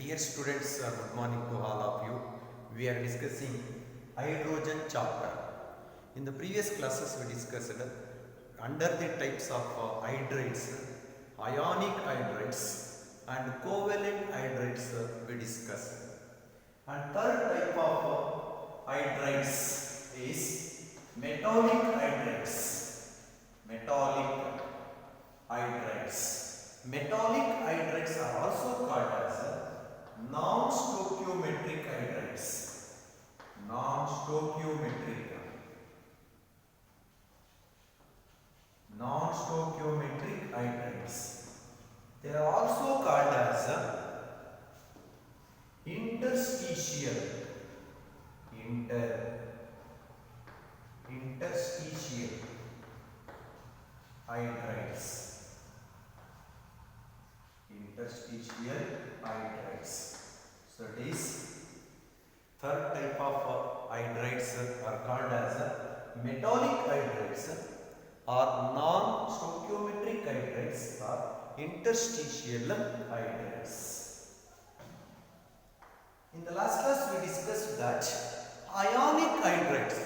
Dear students, good morning to all of you. We are discussing hydrogen chapter. In the previous classes we discussed under the types of hydrides, ionic hydrides and covalent hydrides we discussed. And third type of hydrides is metallic hydrides. Metallic hydrides. Metallic hydrides are also called as non-stoichiometric hydrides. Non-stoichiometric. Non-stoichiometric hydrides. They are also called as interstitial. Interstitial hydrides. Interstitial hydrides. So it is third type of hydrides are called as metallic hydrides or non-stoichiometric hydrides or interstitial hydrides. In the last class we discussed that ionic hydrides,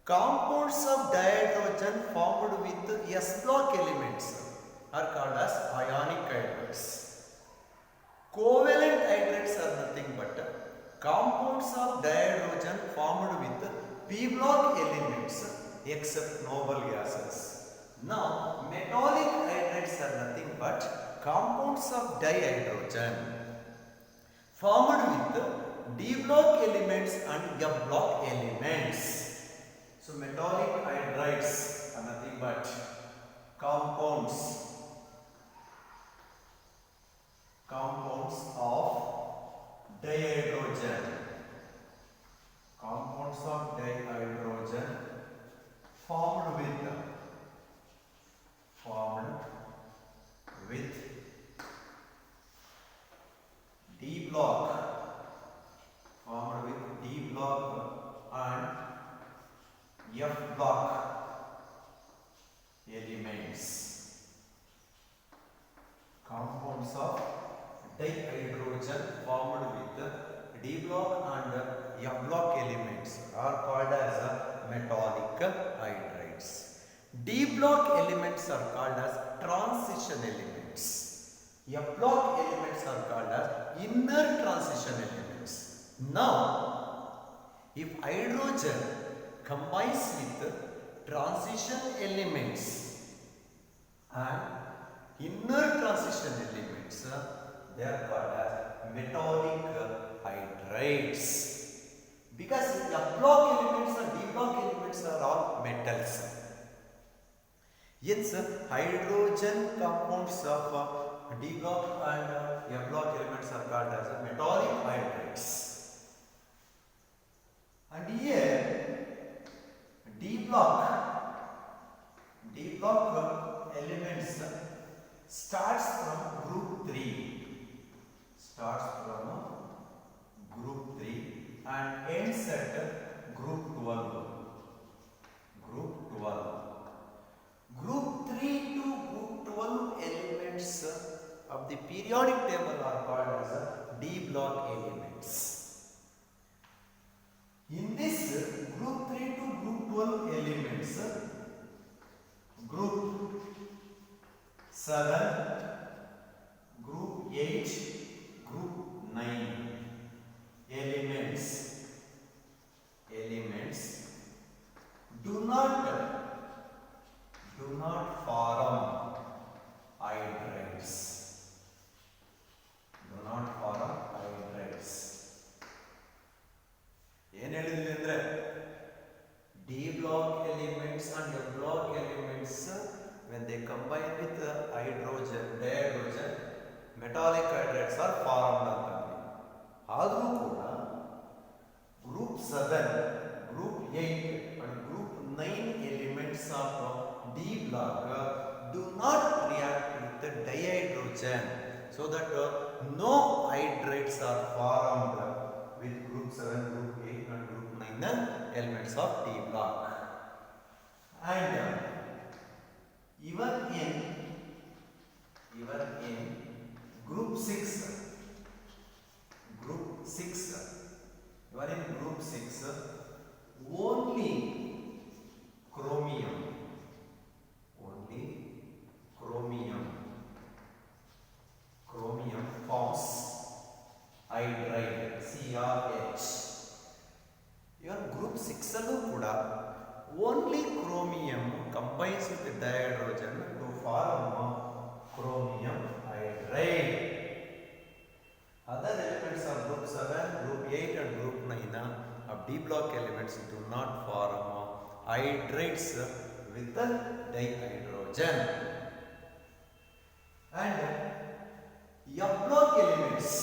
compounds of dihydrogen formed with S-block elements, are called as ionic hydrides. Covalent hydrides are nothing but compounds of dihydrogen formed with P-block elements except noble gases. Now, metallic hydrides are nothing but compounds of dihydrogen formed with D-block elements and F-block elements. So, metallic hydrides are nothing but compounds of dihydrogen. Compounds of dihydrogen formed with D block, and F block elements. Compounds of dihydrogen formed with D block and F block elements are called as metallic hydrides. D block elements are called as transition elements. F block elements are called as inner transition elements. Now, if hydrogen combines with transition elements and inner transition elements, they are called as metallic hydrides. Because F block elements and D block elements are all metals. Hence, hydrogen compounds of D block and F block elements are called as metallic hydrides. And here, D block elements starts from group 3. And ends at group 12. Group 3 to group 12 elements of the periodic table are called as D block elements. In this group 3 to group 12 elements, group 7, group 8, group 9 elements do not form hydrides. ಏನು ಹೇಳಿದ್ವಿ ಅಂದ್ರೆ D block elements and F block elements when they combine with dihydrogen, metallic hydrides are formed ಅಂತಂದ್ವಿ. ಆದರೂ ಕೂಡ group 7, group 8 and group 9 elements of D block do not react with the dihydrogen, so that no hydrides are formed with group 7, group 8 and group 9 elements of D block. And even in group 6 dihydrogen to form chromium hydride. Other elements of group 7, group 8 and group 9 of D block elements do not form hydrates with the dihydrogen. And F block elements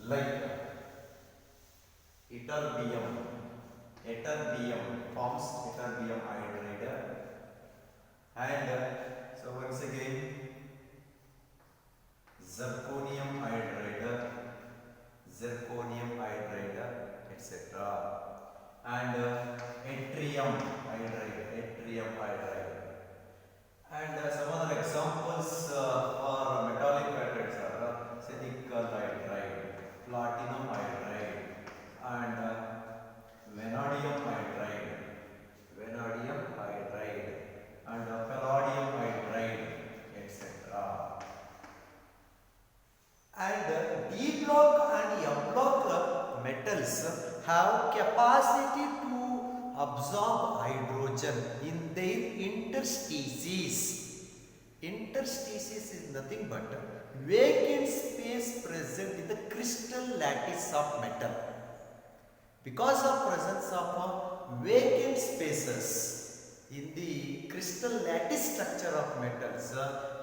like ytterbium forms ytterbium hydride, and so once again zirconium hydride, etc. and yttrium hydride. And some other examples for metallic hydrides are nickel hydride, platinum hydride, and vanadium hydride, and palladium hydride, etc. And D block and F block metals have capacity to absorb hydrogen in their interstices. Interstices is nothing but vacant space present in the crystal lattice of metal. Because of presence of vacant spaces in the crystal lattice structure of metals,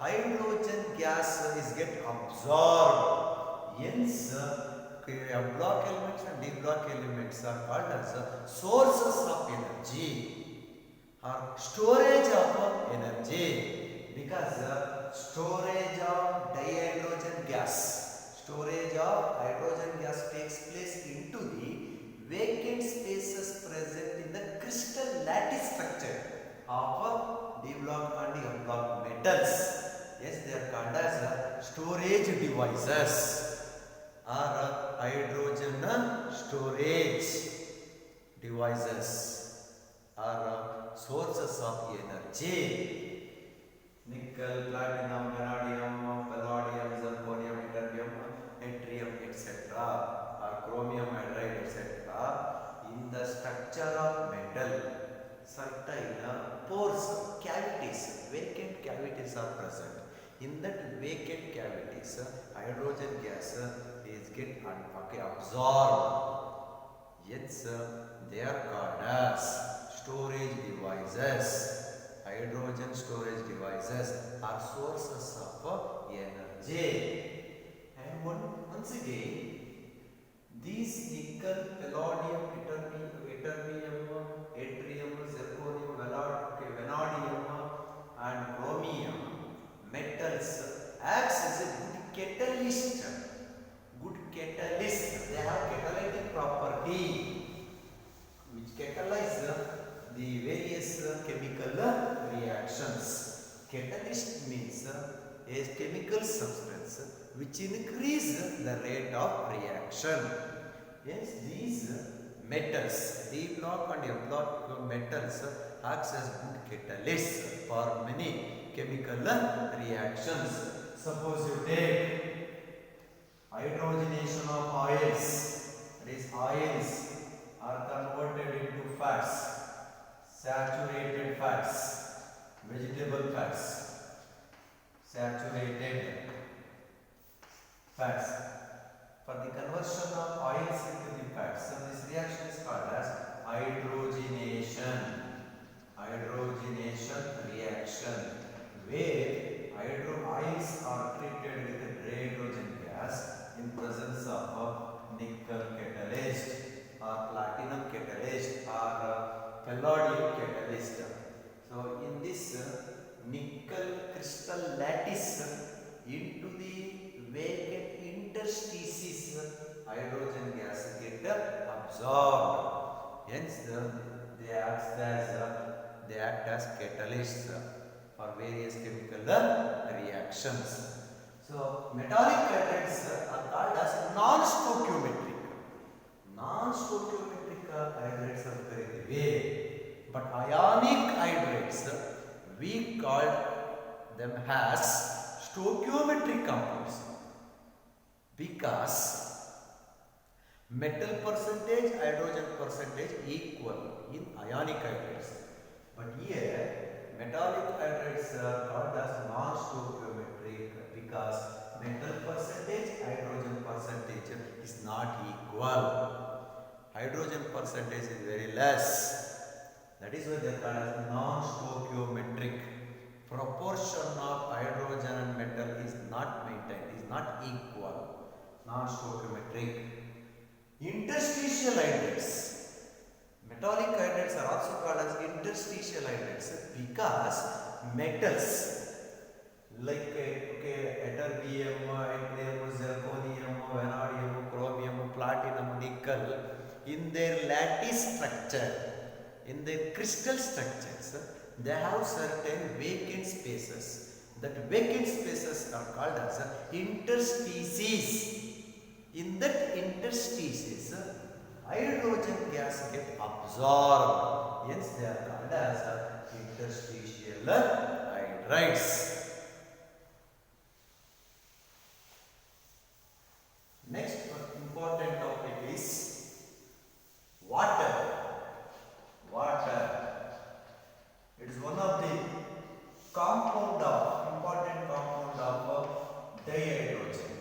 hydrogen gas is get absorbed. Hence, F block elements and D block elements are called as sources of energy or storage of energy, because storage of hydrogen gas takes place into the vacant spaces present in the crystal lattice structure of D block and F block metals. Yes, they are called as storage devices or hydrogen storage devices or sources of energy. Nickel, platinum, vanadium, palladium, zirconium, yttrium, etc. or chromium hydride, etc. In the structure of metal, certain pores, cavities, vacant cavities are present. In that vacant cavities, hydrogen gas is get absorbed. Hence, they are called as storage devices. Hydrogen storage devices are sources of energy. And once again, these nickel, palladium, yttrium, zirconium, vanadium, and chromium metals acts as a good catalyst. They have catalytic property which catalyze the various chemical reactions. Catalyst means a chemical substance which increase the rate of reaction. Yes, these metals, D block and F block metals acts as good catalysts for many chemical reactions. Suppose you take hydrogenation of oils, that is oils are converted into fats, saturated fats, vegetable fats, saturated fats. For the conversion of oils into the fats, so this reaction is called as hydrogenation reaction, where oils are treated with hydrogen gas in presence of nickel catalyst or platinum catalyst or palladium catalyst. So in this nickel crystal lattice into the vacant interstices, hydrogen gas get absorbed. Hence they act as catalysts for various chemical reactions. So metallic hydrides are called as non-stoichiometric. Non-stoichiometric hydrides are very rare, but ionic hydrides we call them as stoichiometric compounds, because Metal percentage, hydrogen percentage equal in ionic hydrides. But here, metallic hydrides are called as non-stoichiometric because metal percentage, hydrogen percentage is not equal. Hydrogen percentage is very less. That is why they are called as non-stoichiometric. Proportion of hydrogen and metal is not maintained, is not equal. Non-stoichiometric. Interstitial hydrides. Metallic hydrides are also called as interstitial hydrides because metals like ytterbium, yttrium, zirconium, vanadium, chromium, platinum, nickel, in their lattice structure, in their crystal structures, they have certain vacant spaces. That vacant spaces are called as interstices. In that interstices, hydrogen gas get absorbed. Hence, they are called as interstitial hydrides. Next important topic is water. Water. It is one of the important compound of dihydrogen.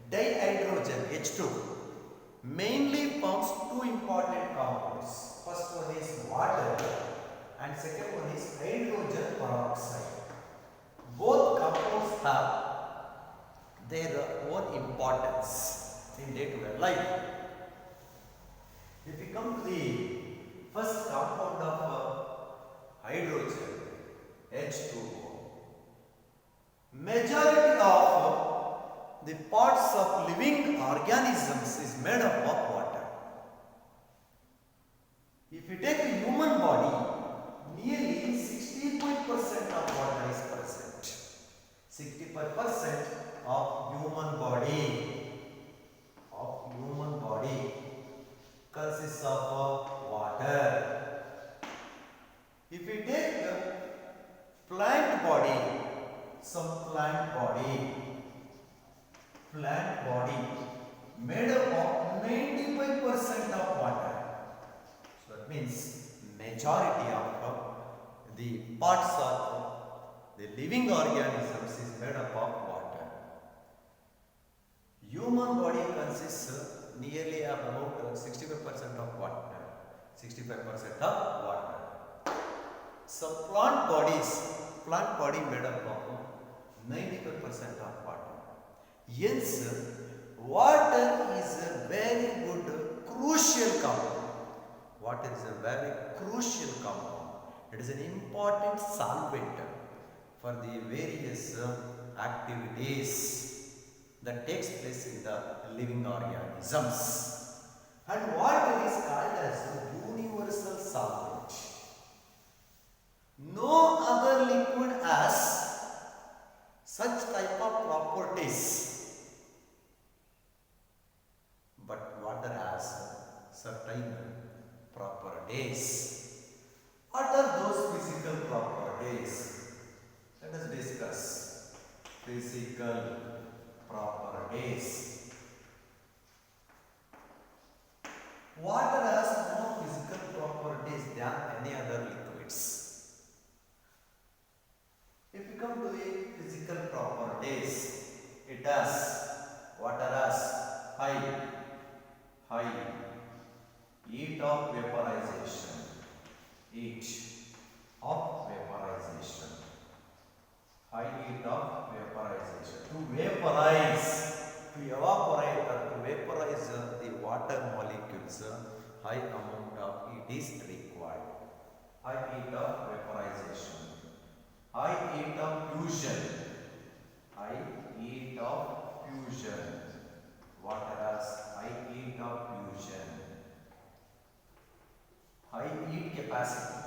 Dihydrogen H2 mainly forms two important compounds. First one is water and second one is hydrogen peroxide. Both compounds have their own importance in day-to-day life. If we come to the first compound of hydrogen, H2O, majority of the parts of living organisms is made up of water. If you take a human body, nearly 65% of water is present. 65% of human body consists of water. If we take plant body, made up of 95% of water. So that means majority of the parts of the living organisms is made up of water. Human body consists nearly about 65% of water. 65% of water. So plant body made up of 95% of water. Hence, water is a very good crucial compound. Water is a very crucial compound. It is an important solvent for the various activities that takes place in the living organisms. And water is called as a universal solvent. No other liquid has such type of properties, but water has certain properties. What are those physical properties? Let us discuss physical properties. Water has more physical properties than any other liquids. If you come to the physical properties, water has high heat of vaporization. High heat of vaporization. To evaporate or to vaporize the water molecules, high amount of heat is required. High heat of vaporization. High heat of fusion. Water has high heat of fusion. High heat capacity.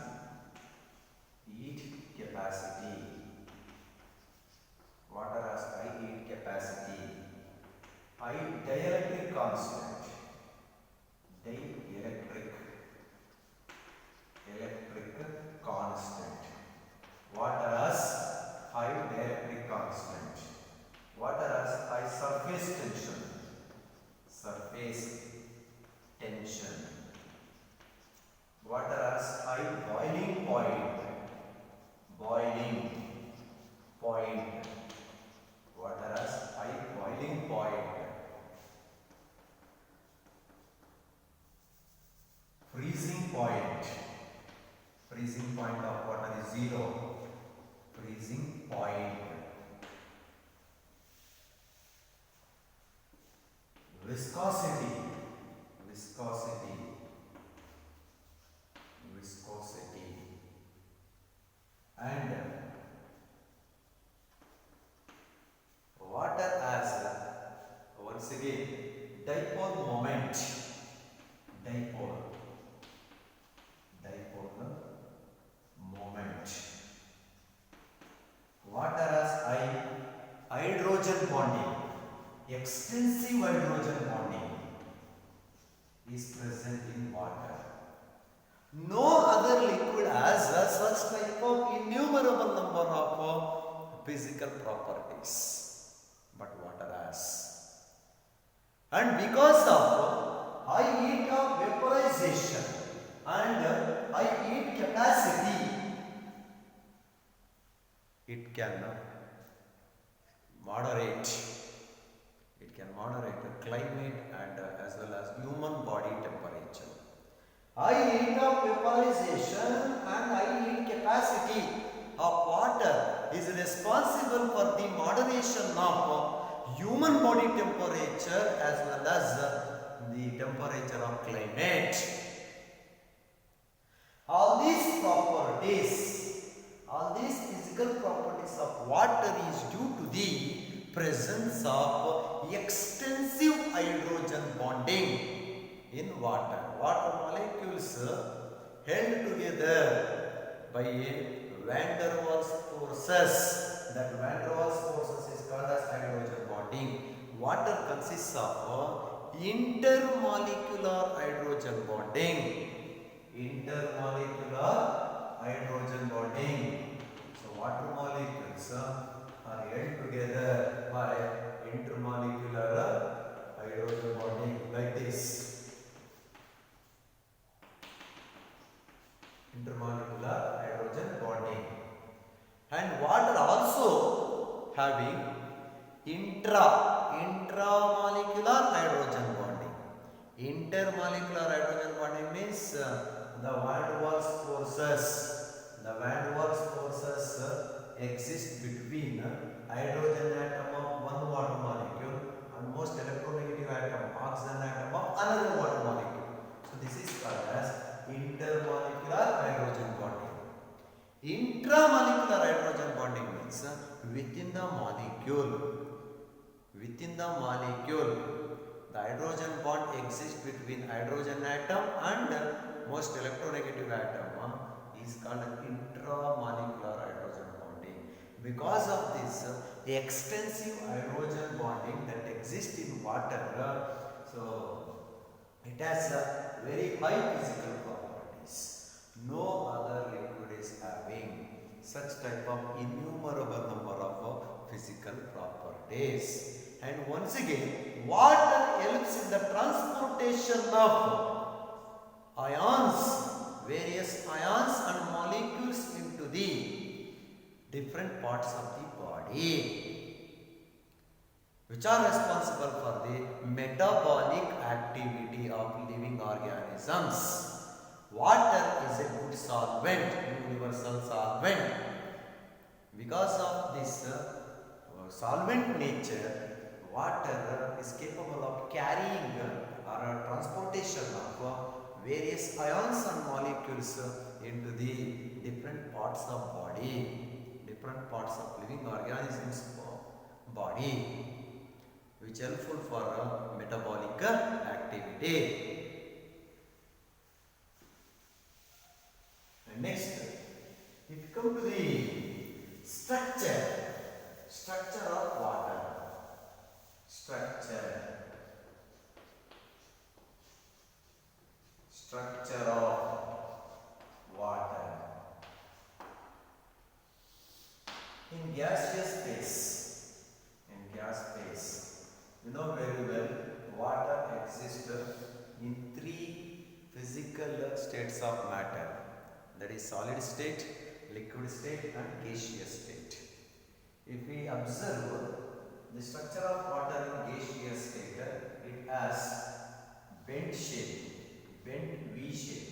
freezing point of water is 0. Freezing point. Viscosity. Viscosity. Viscosity. And water as, once again, dipole moment. Dipole moment. Water as hydrogen bonding, extensive hydrogen bonding is present in water. No other liquid has such type of innumerable number of physical properties, but water has. And because of high heat of vaporization and high heat capacity, it can moderate the climate and as well as human body temperature. High heat of vaporization and high heat capacity of water is responsible for the moderation of human body temperature as well as the temperature of climate. All these physical properties of water is due to the presence of extensive hydrogen bonding in water. Water molecules held together by van der Waals forces. That van der Waals forces is called as hydrogen bonding. Water consists of intermolecular hydrogen bonding. Intermolecular hydrogen bonding. So water molecules are held together by intermolecular hydrogen bonding like this. Intermolecular hydrogen bonding. And water also having intramolecular hydrogen bonding. Intermolecular hydrogen bonding means the van der Waals forces. The van der Waals forces exist between hydrogen atom of one water molecule and most electronegative atom, oxygen atom of another water molecule. So this is called as intermolecular hydrogen bonding. Intramolecular hydrogen bonding means within the molecule, the hydrogen bond exists between hydrogen atom and most electronegative atom is called intramolecular hydrogen bonding. Because of this extensive hydrogen bonding that exists in water, so it has very high physical properties. No other liquid is having such type of innumerable number of physical properties. And once again, water helps in the transportation of ions, various ions and molecules into the different parts of the body, which are responsible for the metabolic activity of living organisms. Water is a good solvent, universal solvent. Because of this solvent nature, water is capable of carrying or transportation of various ions and molecules into the different parts of body, different parts of living organisms body, which is helpful for metabolic activity. And next, if you come to the structure of water. Structure of water. In gaseous phase, you know very well, water exists in three physical states of matter, that is solid state, liquid state and gaseous state. If we observe the structure of water in gaseous state, it has bent shape, bent V shape.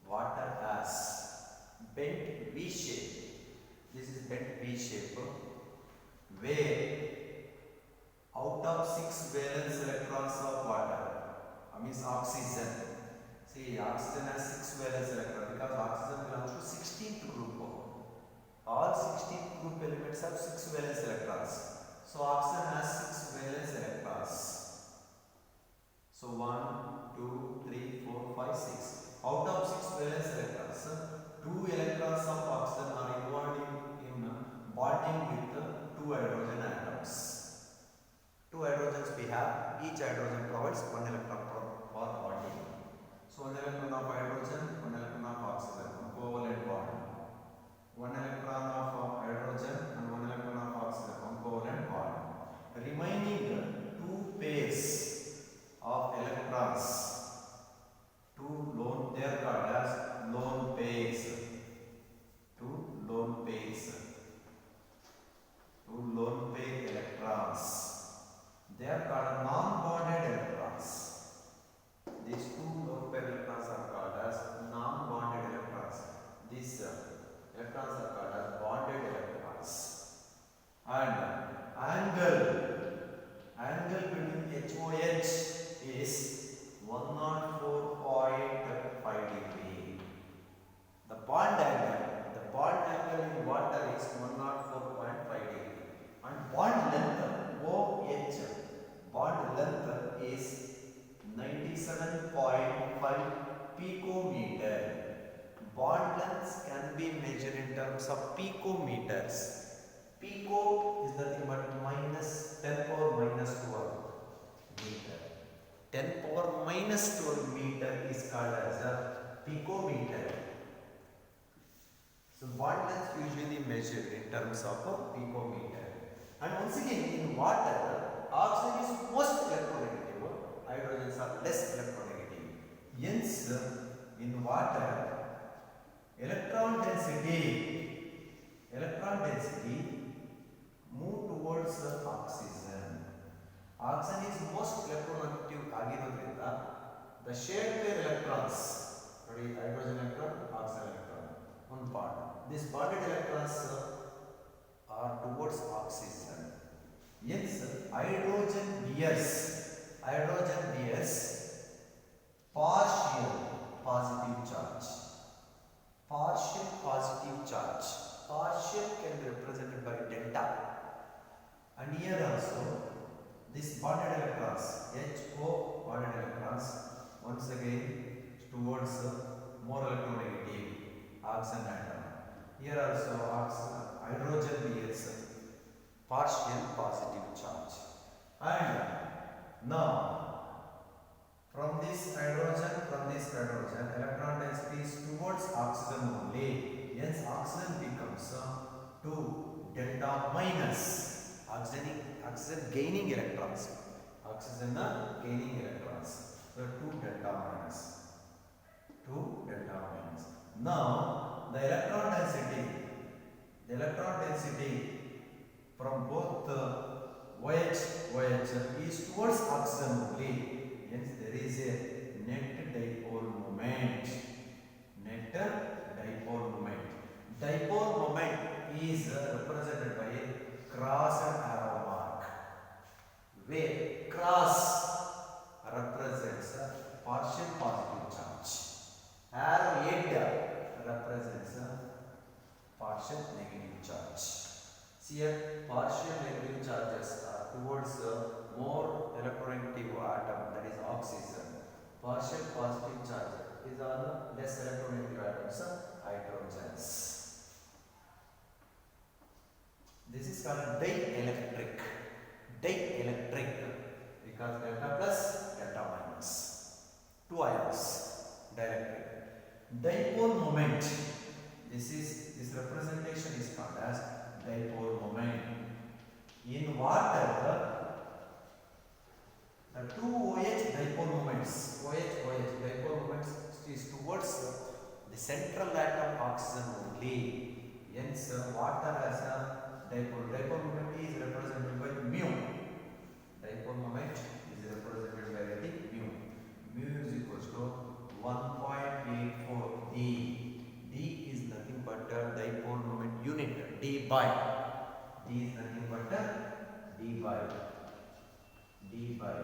Water has bent V shape. This is bent V shape where out of 6 valence electrons of water, means oxygen. See, oxygen has 6 valence electrons because oxygen belongs to 16th group. All 16th group elements have 6 valence electrons. So oxygen has 6 valence electrons. So 1, 2, 3, 4, 5, 6. Out of 6 valence electrons, 2 electrons of oxygen are involved in bonding with 2 hydrogen atoms. 2 hydrogens we have, each hydrogen provides 1 electron for bonding. So 1 electron of hydrogen, 1 electron of oxygen, covalent bond. 1 electron of hydrogen and 1 electron of oxygen, covalent bond. Remaining 2 pairs of electrons, 2 lone, they are called as lone pairs. 2 lone pairs. 2 lone pair electrons. They are called non-bonded electrons. These 2 lone pair electrons are called as non-bonded electrons. These electrons are called as bonded electrons. And angle between HOH is 104.5 degree. The bond angle in water is 104.5 degree. And bond length OH, bond length is 97.5 picometer. Bond lengths can be measured in terms of picometers. Pico is nothing but minus 10 power minus 12 meter. 10 power minus 12 meter is called as a picometer. So bond length usually measured in terms of a picometer. And once again, in water, oxygen is most electronegative, hydrogens are less electronegative. Hence, in water, electron density move towards oxygen. Oxygen is most electronegative ಆಗಿರೋದ್ರಿಂದ the shared pair electrons, ನೋಡಿ hydrogen electron, oxygen electron, one bond. These bonded electrons are towards oxygen. Hence, hydrogen bears partial positive charge. Partial positive charge. Partial can be represented by delta. And here also, these bonded electrons, HO bonded electrons, once again towards more electronegative oxygen atom. Here also, hydrogen bears partial positive charge. And now, from this hydrogen, electron density is towards oxygen only. Hence, oxygen becomes 2 delta minus. Oxygen gaining electrons. So 2 delta minus. Now, the electron density from both OH is towards oxygen only. Hence, there is a net dipole moment. Dipole moment is represented by a crossed arrow mark, where cross represents a partial positive charge. Arrow head represents a partial negative charge. See here, partial negative charges are towards more electronegative atom, that is oxygen. Partial positive charge is on less electronegative atoms, hydrogens. This is called dielectric because delta plus, delta minus. 2 ions, dielectric. Dipole moment. This representation is called as dipole moment. In water, the 2 OH dipole moments, dipole moments is towards the central atom oxygen only. Hence, water has a dipole moment is represented by mu. Dipole moment is represented by mu. Mu is equals to 1.84 d. D is nothing but by. D is nothing but d by. D by.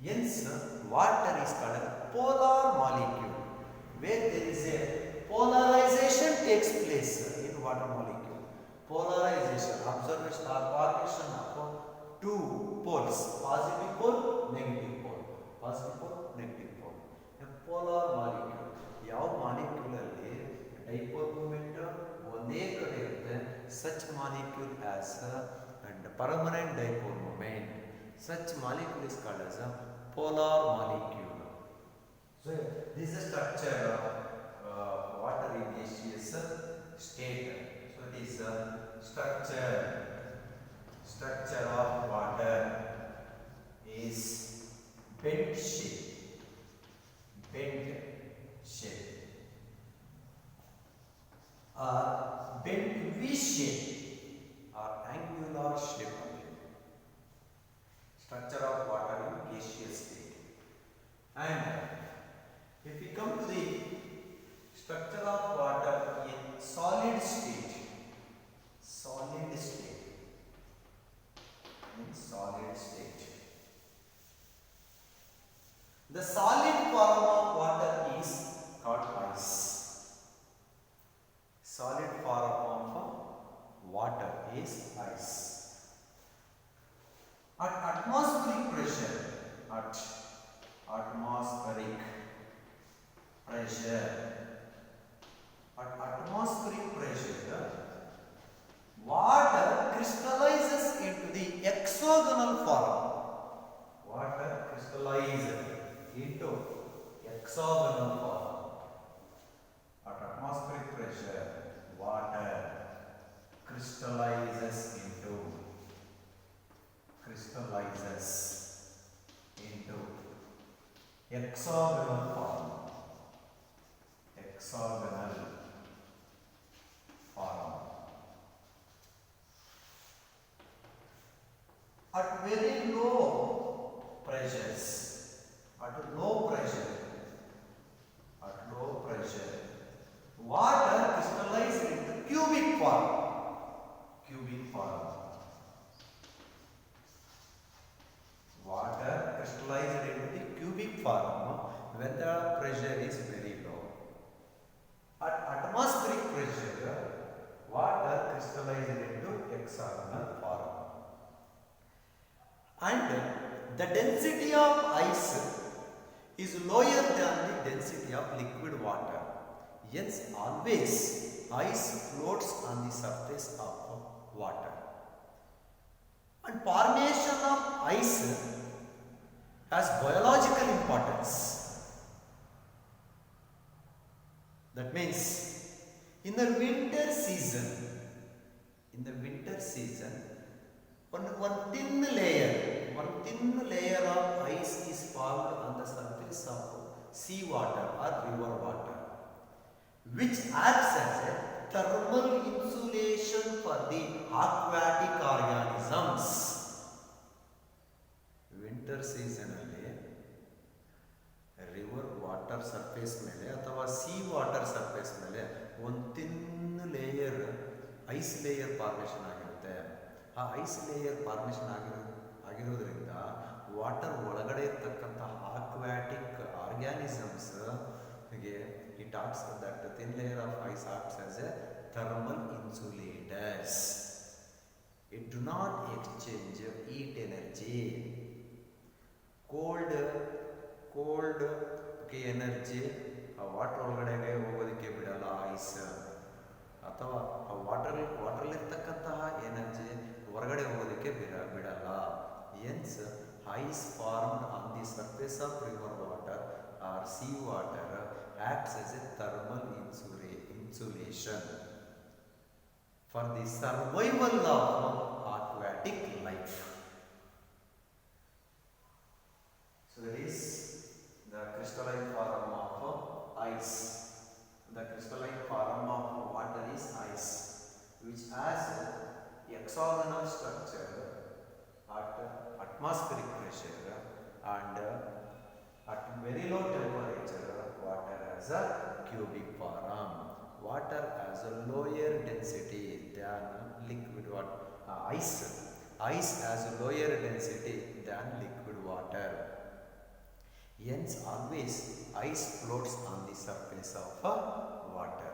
Hence, water is called a polar molecule, where there is a polarization takes place in water molecule. Polarization, observation or formation of two poles, positive pole, negative pole, positive pole, negative pole. A polar molecule. ಯಾವ molecule ಅಲ್ಲಿ dipole moment ಒಂದೇ ಕಡೆ ಇರುತ್ತೆ, such molecule as and permanent dipole moment. Such molecule is called as a polar molecule. So this is the structure of water in gaseous state. So it is a structure of water is bent shape, or bent V shape or angular shape. Structure of water in gaseous state. And if we come to the structure of water in solid state, the solid form of water is called ice. Solid form of water is ice. At atmospheric pressure, water crystallizes into the hexagonal form. Water crystallizes into hexagonal form. At atmospheric pressure, water crystallizes into hexagonal form. At very low pressures, at low pressure, water crystallizes into cubic form. Water crystallized into the cubic form when the pressure is very low. At atmospheric pressure, water crystallized into hexagonal form. And the density of ice is lower than the density of liquid water. Hence, always ice floats on the surface of water. And formation of ice has biological importance. That means in the winter season, one thin layer of ice is formed on the surface of sea water or river water, which acts as a thermal insulation for the aquatic organisms. Winter season ಅಲ್ಲಿ river water surface ಮೇಲೆ ಅಥವಾ C water surface ಮೇಲೆ ಒಂದು ತಿನ್ layer ice layer formation ಆಗಿರುತ್ತೆ. ಆ ice layer formation ಆಗಿರೋದ್ರಿಂದ water ಒಳಗಡೆ ಇರ್ತಕ್ಕಂತಹ ಆಕ್ವಾಟಿಕ್ ಆರ್ಗ್ಯಾನಿಸಮ್ಸ್ ಗೆ it acts that the thin layer of ice acts as a thermal insulators. It do not exchange heat energy. Cold energy water ಒಳಗಡೆಗೆ ಹೋಗೋದಕ್ಕೆ ಬಿಡಲ್ಲ ice, ಅಥವಾ ವಾಟರ್ ಇರ್ತಕ್ಕಂತಹ ಎನರ್ಜಿ ಹೊರಗಡೆ ಹೋಗೋದಕ್ಕೆ ಬಿಡಲ್ಲ. Hence, ice formed on the surface of river water or sea water acts as a thermal insulation for the survival of aquatic life. So that is the crystalline form of ice. The crystalline form of water is ice, which has a hexagonal structure at atmospheric pressure, and at very low temperature water has a cubic form. Water has a lower density than liquid water. Ice has a lower density than liquid water. Hence always ice floats on the surface of water.